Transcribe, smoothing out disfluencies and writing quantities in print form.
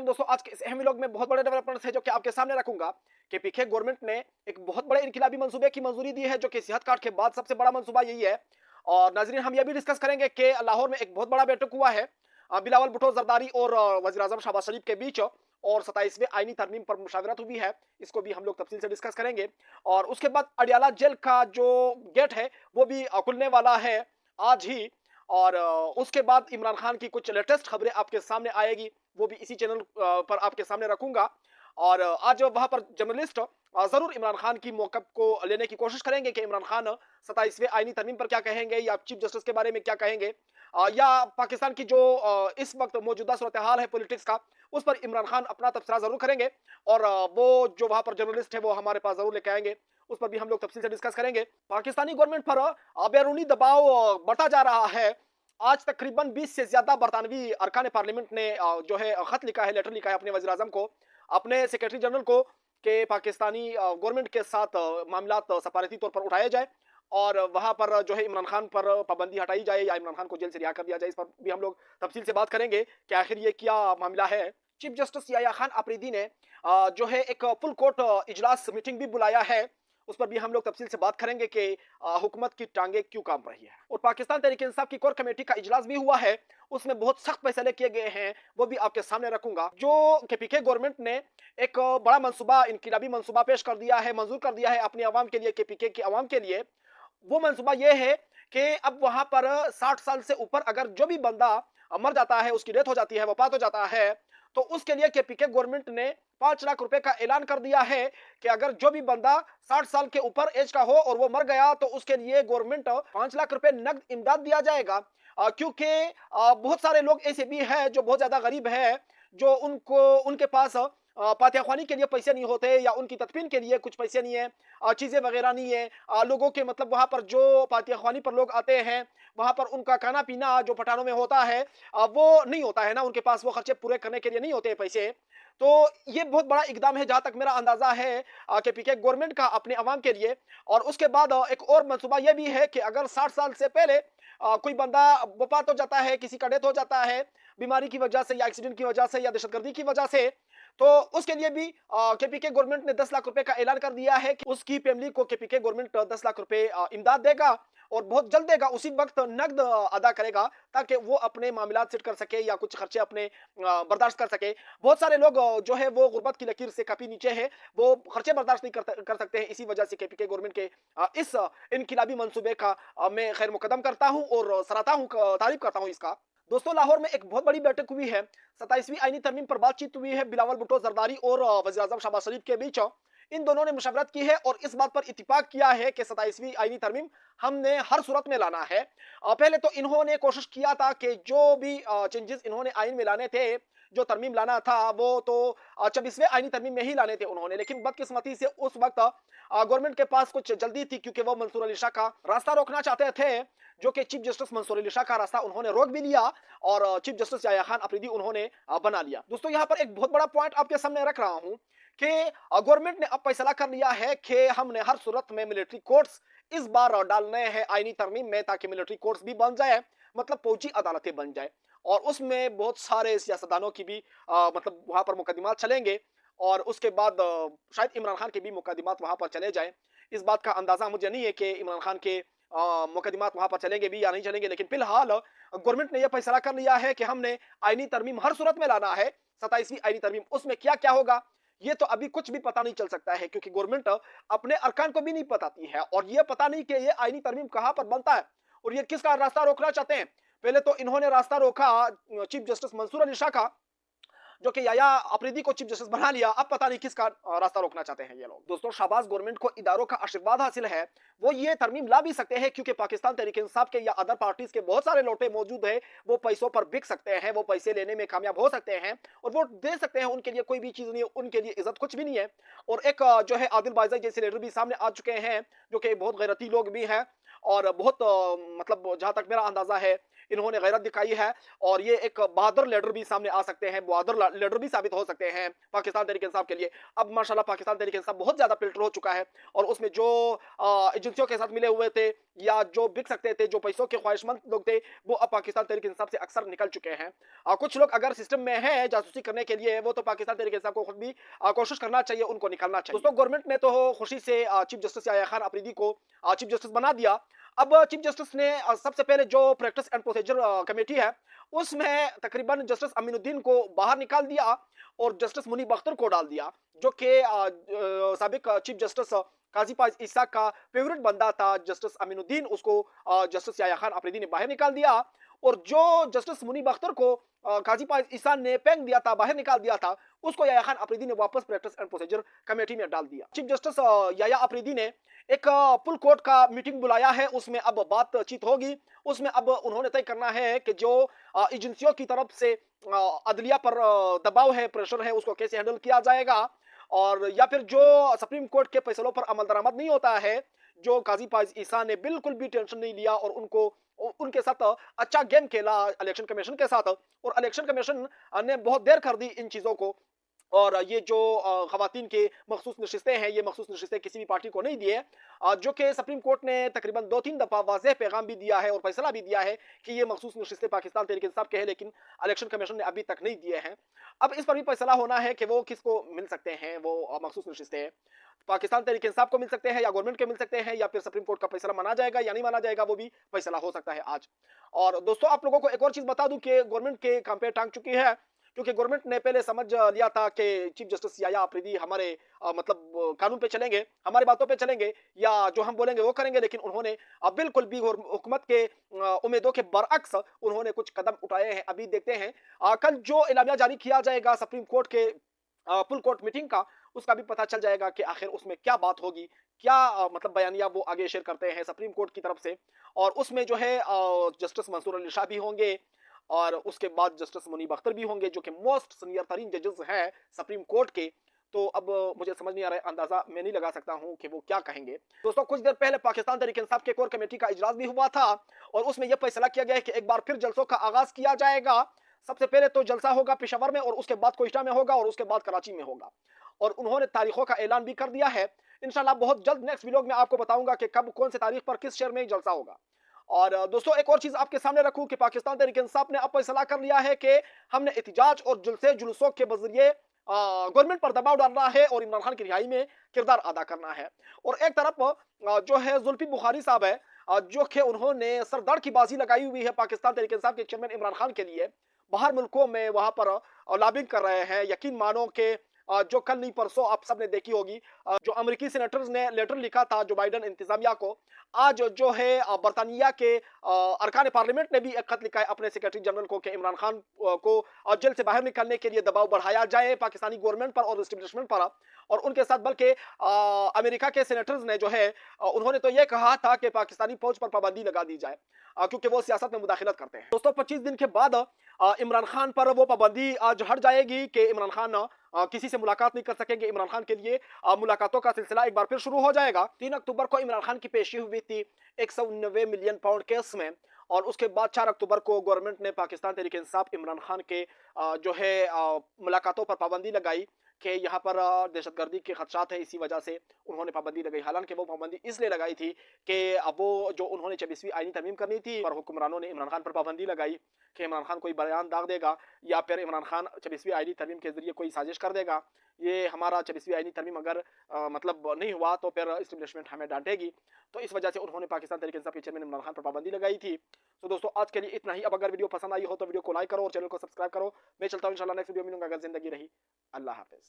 वालेकुम दोस्तों। आज के इस अहम व्लॉग में बहुत बड़े डेवलपमेंट्स है जो कि आपके सामने रखूंगा कि पीके गवर्नमेंट ने एक बहुत बड़े इनकलाबी मंसूबे की मंजूरी दी है जो कि सेहत कार्ड के बाद सबसे बड़ा मंसूबा यही है। और नाजरीन, हम यह भी डिस्कस करेंगे कि लाहौर में एक बहुत बड़ा बैठक हुआ है बिलावल भुट्टो जरदारी और वजीर आजम शहबाज शरीफ के बीच, और 27वें आईनी तरमीम पर मुशावरत हुई है। इसको भी हम लोग तफसील से डिस्कस करेंगे। और उसके बाद अडियाला जेल का जो गेट है वो भी खुलने वाला है आज ही। और उसके बाद इमरान खान की कुछ लेटेस्ट खबरें आपके सामने आएगी, वो भी इसी चैनल पर आपके सामने रखूंगा। और आज वहां पर जर्नलिस्ट जरूर इमरान खान की मौकफ को लेने की कोशिश करेंगे कि इमरान खान 27वें आईनी तरमीम पर क्या कहेंगे, या चीफ जस्टिस के बारे में क्या कहेंगे, या पाकिस्तान की जो इस वक्त मौजूदा सूरत हाल है पॉलिटिक्स का, उस पर इमरान खान अपना तबसरा जरूर करेंगे। और वो जो वहां पर जर्नलिस्ट है वो हमारे पास जरूर लेके आएंगे, उस पर भी हम लोग तफसील से डिस्कस करेंगे। पाकिस्तानी गवर्नमेंट पर बैरूनी दबाव बढ़ता जा रहा है। आज तकरीबन 20 से ज्यादा बरतानवी अरकान पार्लियामेंट ने जो है खत लिखा है, लेटर लिखा है अपने वज़ीर आज़म को, अपने सेक्रेटरी जनरल को, कि पाकिस्तानी गवर्नमेंट के साथ मामलात सफारती तौर पर उठाए जाए और वहां पर जो है इमरान खान पर पाबंदी हटाई जाए या इमरान खान को जेल से रिहा कर दिया जाए। इस पर भी हम लोग तफसील से बात करेंगे कि आखिर ये क्या मामला है। चीफ जस्टिस याया खान अफरीदी ने जो है एक फुल कोर्ट इजलास मीटिंग भी बुलाया है, उस पर भी हम लोग तफसील से बात करेंगे कि हुकूमत की टांगे क्यों काम रही है। और पाकिस्तान तहरीक इंसाफ की कोर कमेटी का इजलास भी हुआ है, उसमें बहुत सख्त फैसले किए गए हैं, वो भी आपके सामने रखूंगा। जो केपीके गवर्नमेंट ने एक बड़ा मनसूबा, इनकलाबी मनसूबा पेश कर दिया है, मंजूर कर दिया है अपनी आवाम के लिए, केपीके की आवाम के लिए। वो मनसूबा ये है कि अब वहां पर 60 साल से ऊपर अगर जो भी बंदा मर जाता है, उसकी डेथ हो जाती है, वफात हो जाता है, तो उसके लिए केपीके गवर्नमेंट ने 5 लाख रुपए का ऐलान कर दिया है कि अगर जो भी बंदा 60 साल के ऊपर एज का हो और वो मर गया तो उसके लिए गवर्नमेंट 5 लाख रुपए नकद इमदाद दिया जाएगा। क्योंकि बहुत सारे लोग ऐसे भी हैं जो बहुत ज्यादा गरीब है, जो उनके पास पातियाखानी के लिए पैसे नहीं होते, या उनकी तदफीन के लिए कुछ पैसे नहीं है, चीजें वगैरह नहीं है। लोगों के मतलब वहां पर जो पातियाखानी पर लोग आते हैं, वहां पर उनका खाना पीना जो पठानों में होता है वो नहीं होता है ना, उनके पास वो खर्चे पूरे करने के लिए नहीं होते पैसे। तो ये बहुत बड़ा इकदाम है जहां तक मेरा अंदाजा है कि पीके गवर्नमेंट का अपने अवाम के लिए। और उसके बाद एक और मनसूबा यह भी है कि अगर 60 साल से पहले कोई बंदा वफात हो जाता है, किसी का डेथ हो जाता है बीमारी की वजह से या एक्सीडेंट की वजह से या दहशतगर्दी की वजह से, तो उसके लिए भी केपीके गवर्नमेंट ने 10 लाख रुपए का ऐलान कर दिया है कि उसकी फैमिली को केपीके गवर्नमेंट 10 लाख रुपए इमदाद देगा, और बहुत जल्द देगा, उसी वक्त नकद अदा करेगा, ताकि वो अपने मामलात सेट कर सके या कुछ खर्चे अपने बर्दाश्त कर सके। बहुत सारे लोग जो है वो गुर्बत की लकीर से काफी नीचे है, वो खर्चे बर्दाश्त नहीं कर सकते हैं। इसी वजह से केपीके गवर्नमेंट के इस इनकिलाबी मंसूबे का मैं खैर मुकदम करता हूँ और सराहता हूँ, तारीफ करता हूँ इसका। दोस्तों, लाहौर में एक बहुत बड़ी बैठक हुई है, 27वीं आईनी तरमीम पर बातचीत हुई है बिलावल भुट्टो जरदारी और वज़ीर आज़म शहबाज शरीफ के बीच। इन दोनों ने मुशावरत की है और इस बात पर इत्तिफाक किया है कि 27वीं आईनी तरमीम हमने हर सूरत में लाना है। पहले तो इन्होंने कोशिश किया था कि जो भी चेंजेस इन्होंने आइन में लाने थे, जो तरमीम लाना था, वो तो 24वें आईनी तरमीम में ही लाने थे उन्होंने, लेकिन बदकिस्मती से उस वक्त गवर्नमेंट के पास कुछ जल्दी थी, क्योंकि वो मंसूर अली शाह का रास्ता रोकना चाहते थे, जो कि चीफ जस्टिस मंसूर अली शाह का रास्ता उन्होंने रोक भी लिया और चीफ जस्टिस याया खान अफरीदी उन्होंने बना लिया। दोस्तों, यहाँ पर एक बहुत बड़ा पॉइंट आपके सामने रख रहा हूँ कि गवर्नमेंट ने अब फैसला कर लिया है कि हमने हर सूरत में मिलिट्री कोर्ट्स इस बार डालने हैं आईनी तरमीम में, ताकि मिलिट्री कोर्ट्स भी बन जाए, मतलब फौजी अदालतें बन जाए, और उसमें बहुत सारे सियासतदानों की भी मतलब वहां पर मुकदमात चलेंगे, और उसके बाद शायद इमरान खान के भी मुकदमात वहां पर चले जाए। इस बात का अंदाजा मुझे नहीं है कि इमरान खान के मुकदमात वहां पर चलेंगे भी या नहीं चलेंगे, लेकिन फिलहाल गवर्नमेंट ने यह फैसला कर लिया है कि हमने आईनी तरमीम हर सूरत में लाना है। 27वीं आईनी तरमीम, उसमें क्या क्या होगा ये तो अभी कुछ भी पता नहीं चल सकता है, क्योंकि गवर्नमेंट अपने अरकान को भी नहीं बताती है, और ये पता नहीं कि ये आईनी तरमीम कहां पर बनता है और ये किसका रास्ता रोकना चाहते हैं। पहले तो इन्होंने रास्ता रोका चीफ जस्टिस मंसूर अली शाह का, जो कि याया अफरीदी को चीफ जस्टिस बना लिया। अब पता नहीं किसका रास्ता रोकना चाहते हैं ये लोग। दोस्तों, शहबाज गवर्नमेंट को इदारों का आशीर्वाद हासिल है, वो ये तरमीम ला भी सकते हैं, क्योंकि पाकिस्तान तहरीक इंसाफ के या अदर पार्टीज के बहुत सारे लोटे मौजूद है, वो पैसों पर बिक सकते हैं, वो पैसे लेने में कामयाब हो सकते हैं और वोट दे सकते हैं। उनके लिए कोई भी चीज नहीं है, उनके लिए इज्जत कुछ भी नहीं है। और एक जो है आदिल बाइज़ाई जैसे लीडर भी सामने आ चुके हैं, जो कि बहुत गैरती लोग भी हैं, और बहुत मतलब जहां तक मेरा अंदाजा है इन्होंने गैरत दिखाई है और ये एक बहादुर लीडर भी सामने आ सकते हैं, बहादुर लीडर भी साबित हो सकते हैं पाकिस्तान तहरीक इंसाफ के लिए। अब माशाल्लाह पाकिस्तान तहरीक इंसाफ बहुत ज़्यादा फ़िल्टर हो चुका है और उसमें जो एजेंसियों के साथ मिले हुए थे या जो बिक सकते थे, जो पैसों के ख्वाहिशमंद लोग थे, वो अब पाकिस्तान तहरीक इंसाफ से अक्सर निकल चुके हैं। कुछ लोग अगर सिस्टम में हैं जासूसी करने के लिए, वो तो पाकिस्तान तहरीक इंसाफ को खुद भी कोशिश करना चाहिए, उनको निकलना चाहिए। दोस्तों, गवर्नमेंट ने तो खुशी से चीफ जस्टिस याह्या खान अफरीदी को चीफ जस्टिस बना दिया। अब चीफ जस्टिस ने सबसे पहले जो प्रैक्टिस एंड प्रोसीजर कमेटी है, उसमें तकरीबन जस्टिस अमीनुद्दीन को बाहर निकाल दिया और जस्टिस मुनीब अख्तर को डाल दिया, जो कि साबिक चीफ जस्टिस काजी पाज ईसा का फेवरेट बंदा था जस्टिस अमीनुद्दीन, उसको जस्टिस याह्या खान अफरीदी ने बाहर निकाल दिया और जो जस्टिस मुनीब अख्तर को काजी पाज ईसा ने फेंक दिया था, बाहर निकाल दिया था, उसको याह्या खान अफरीदी ने वापस प्रैक्टिस एंड प्रोसीजर कमेटी में डाल दिया। चीफ जस्टिस याह्या अफरीदी ने एक फुल कोर्ट का मीटिंग बुलाया है, उसमें अब बातचीत होगी। उसमें अब उन्होंने तय करना है कि जो एजेंसियों की तरफ से अदलिया पर दबाव है, प्रेशर है, उसको कैसे हैंडल किया जाएगा और या फिर जो सुप्रीम कोर्ट के फैसलों पर अमल दरामद नहीं होता है, जो काजी पाज ईसा ने बिल्कुल भी टेंशन नहीं लिया और उनके साथ अच्छा गेम खेला इलेक्शन कमीशन के साथ और इलेक्शन कमीशन ने बहुत देर कर दी इन चीज़ों को। और ये जो ख़वातीन के मखसूस नशिस्तें हैं, ये मखसूस नशिस्तें किसी भी पार्टी को नहीं दिए, जो कि सुप्रीम कोर्ट ने तकरीबन 2-3 दफ़ा वाज़ेह पैगाम भी दिया है और फैसला भी दिया है कि ये मखसूस नशिस्तें पाकिस्तान तहरीक इंसाफ के हैं, लेकिन इलेक्शन कमीशन ने अभी तक नहीं दिए हैं। अब इस पर भी फैसला होना है कि वो किसको मिल सकते हैं, वो मखसूस नशिस्तें पाकिस्तान तहरीक इंसाफ को मिल सकते हैं या गवर्नमेंट के मिल सकते हैं या फिर सुप्रीम कोर्ट का फैसला माना जाएगा या नहीं माना जाएगा, वो भी फैसला हो सकता है आज। और दोस्तों, आप लोगों को एक और चीज़ बता दूं कि गवर्नमेंट के काम पे टांग चुकी है, क्योंकि गवर्नमेंट ने पहले समझ लिया था कि चीफ जस्टिस याह्या अफरीदी हमारे कानून पे चलेंगे, हमारी बातों पे चलेंगे या जो हम बोलेंगे वो करेंगे, लेकिन उन्होंने हुकूमत के उम्मीदों के बरअक्स उन्होंने कुछ कदम उठाए हैं। अभी देखते हैं कल जो एलामिया जारी किया जाएगा सुप्रीम कोर्ट के फुल कोर्ट मीटिंग का, उसका भी पता चल जाएगा कि आखिर उसमें क्या बात होगी, क्या बयानिया वो आगे शेयर करते हैं सुप्रीम कोर्ट की तरफ से। और उसमें जो है जस्टिस मंसूर अली शाह भी होंगे और उसके बाद जस्टिस मुनीब अख्तर भी होंगे, जो कि मोस्ट सीनियर तरीन जजेस हैं सुप्रीम कोर्ट के। तो अब मुझे समझ नहीं आ रहा है, अंदाजा मैं नहीं लगा सकता हूं कि वो क्या कहेंगे। दोस्तों, कुछ देर पहले पाकिस्तान तहरीक इंसाफ के कोर कमेटी का इजलास भी हुआ था और उसमें यह फैसला किया गया है कि एक बार फिर जलसों का आगाज किया जाएगा। सबसे पहले तो जलसा होगा पेशावर में और उसके बाद कोयटा में होगा और उसके बाद कराची में होगा और उन्होंने तारीखों का ऐलान भी कर दिया है। इंशाल्लाह बहुत जल्द नेक्स्ट वीडियो में आपको बताऊंगा कि कब कौन सी तारीख पर किस शहर में जलसा होगा। और दोस्तों, एक और चीज आपके सामने रखूं कि पाकिस्तान तहरीक इंसाफ ने अब फैसला कर लिया है कि हमने एहतजाज और जलसे जुलूसों के जरिए गवर्नमेंट पर दबाव डालना है और इमरान खान की रिहाई में किरदार अदा करना है। और एक तरफ जो है जुल्फी बुखारी साहब है, जो कि उन्होंने सरदार की बाजी लगाई हुई है पाकिस्तान तहरीक इंसाफ के चेयरमैन इमरान खान के लिए, बाहर मुल्कों में वहां पर लॉबिंग कर रहे हैं। यकीन मानो कि जो कल नहीं परसों आप सबने देखी होगी, जो अमेरिकी सेनेटर्स ने लेटर लिखा था जो बाइडन इंतजामिया को, आज जो है बरतानिया के अरकान पार्लियामेंट ने भी एक खत लिखा है अपने सेक्रेटरी जनरल को कि इमरान खान को जेल से बाहर निकलने के लिए दबाव बढ़ाया जाए पाकिस्तानी गवर्नमेंट पर और एस्टेब्लिशमेंट पर। और उनके साथ बल्कि अमेरिका के सेनेटर्स ने जो है उन्होंने तो ये कहा था कि पाकिस्तानी फौज पर पाबंदी लगा दी जाए क्योंकि वो सियासत में मुदाखलत करते हैं। दोस्तों, 25 दिन के बाद इमरान खान पर वो पाबंदी आज हट जाएगी कि इमरान खान किसी से मुलाकात नहीं कर सकेंगे। इमरान खान के लिए मुलाकातों का सिलसिला एक बार फिर शुरू हो जाएगा। 3 अक्टूबर को इमरान खान की पेशी हुई थी 190 मिलियन पाउंड केस में और उसके बाद 4 अक्टूबर को गवर्नमेंट ने पाकिस्तान तहरीक इंसाफ इमरान खान के जो है मुलाकातों पर पाबंदी लगाई कि यहाँ पर दहशतगर्दी के खदशात है, इसी वजह से उन्होंने पाबंदी लगाई। हालांकि वो पाबंदी इसलिए लगाई थी कि अब वो जो उन्होंने 26वीं आईनी तरमीम करनी थी पर हुक्मरानों ने इमरान खान पर पाबंदी लगाई कि इमरान खान कोई बयान दाग देगा या फिर इमरान खान 26वीं आईनी तरमीम के जरिए कोई साजिश कर देगा, ये हमारा 26वीं आईनी तरमीम अगर नहीं हुआ तो फिर इस्टेब्लिशमेंट हमें डांटेगी। तो इस वजह से उन्होंने पाकिस्तान तहरीक इंसाफ के चेयरमैन इमरान खान पर पाबंदी लगाई थी। तो दोस्तों, आज के लिए इतना ही। अब अगर वीडियो पसंद आई हो तो वीडियो को लाइक करो और चैनल को सब्सक्राइब करो। मैं चलता हूँ, इंशाल्लाह नेक्स्ट वीडियो मिलूंगा अगर जिंदगी रही। अल्लाह हाफिज।